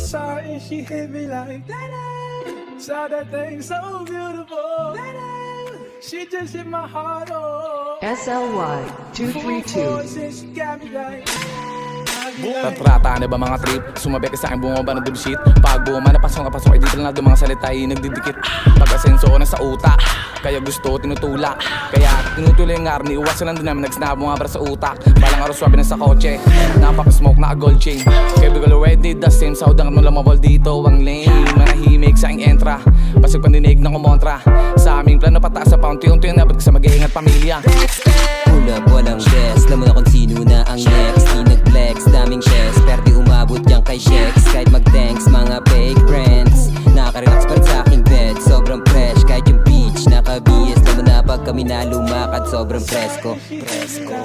saw her and she hit me like saw that thing so beautiful. She just hit my heart, oh. SLY 232. Since she got me like Tatrata na ba mga trip? Sumabi ka sa akin, bunga ba ng dibshit? Pag buma na pasok ay dito lang mga salita ay nagdidikit. Pag-asenso ko na sa utak, kaya gusto tinutulak. Kaya tinutuloy yung arni, iwasan lang din namin nagsnabo mga para sa utak. Balang araw swabe na sa kotse, napaka-smoke na gold chain. Kaya bigol already the same, sa udang at lumabol dito ang lane. Manahimik sa aking entra, pasig pandinig ng kumontra. Sa aming plano pataas sa paunti-unti yung nabat ka sa mag-iingat pamilya. Pull up, walang best, alam mo na kung sino na ang next. Di nag-flex, daming chest, pero di umabot yan kay Shex. Kahit mag-thanks, mga fake friends, nakaka-relax pa rin sa aking bed. Sobrang fresh, kahit yung beach, naka-BS. Alam mo na pag kami na lumakad, sobrang presko.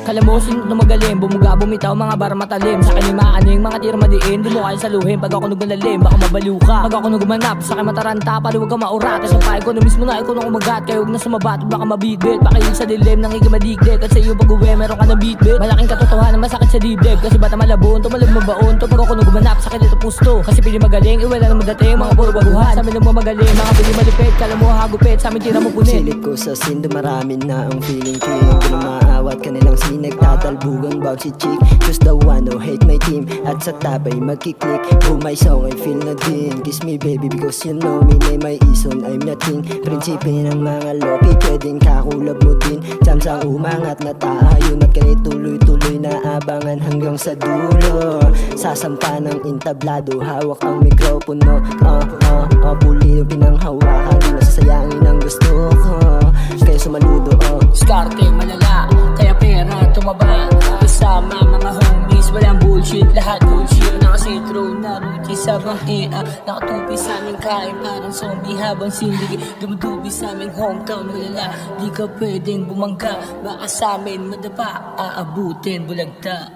Kala mo sinunod na magaling, bumuga, bumitaw, mga bar matalim. Sa akin maaning, mga tira madiin, di mo kaya saluhin. Pag ako nagmalalim, baka mabaliw ka. Pag ako nagmanap, sa akin mataranta, para huwag ka maurat. Sa pahay ko na mismo na, ikaw na kumagat. Kaya huwag na sumabat, baka mabitbit. Pakilig sa dilim, nang ikimadigdit. At sa iyo pag-uwi, meron ka ng beatbit. Malaking katotohanan, masakit sa dibdib. Kasi bata malabon, tumalab mabaon. To pag ako nagmanap, sakit ito pusto. Kasi pili magaling, iwala na madating, mga puro baguhan. Sa amin nagmamagaling, mga pili malipit. Kala mo hagupit, sa amin tira mo punit. Silip ko sa sindo, marami na ang feeling. Feeling ko na maawat, kanilang sinag tatalbugan bag si chick. Just the one who hate my team. At sa top ay magkiklik. Oh my song, I feel na din. Kiss me baby because you know me. Name my ison, I'm nothing. Prinsipe ng mga lopi, pwedeng kakulab mo din. Samsang umangat na tayo, at kani tuloy-tuloy na abangan hanggang sa dulo. Sasampa ng intablado, hawak ang mikropono. Puli yung pinanghawakan, di nasasayangin ang gusto ko. Kaya sumaludo, Skarte, malala, kaya pera, tumaba. Kasama mga homies, walang bullshit. Lahat bullshit, nakasitro na ruti sa bahia. Nakatupi sa aming kain, parang zombie habang sindig. Dumudubi sa aming hometown, malala. Di ka pwedeng bumangga, baka sa amin madapa, aabutin bulagta.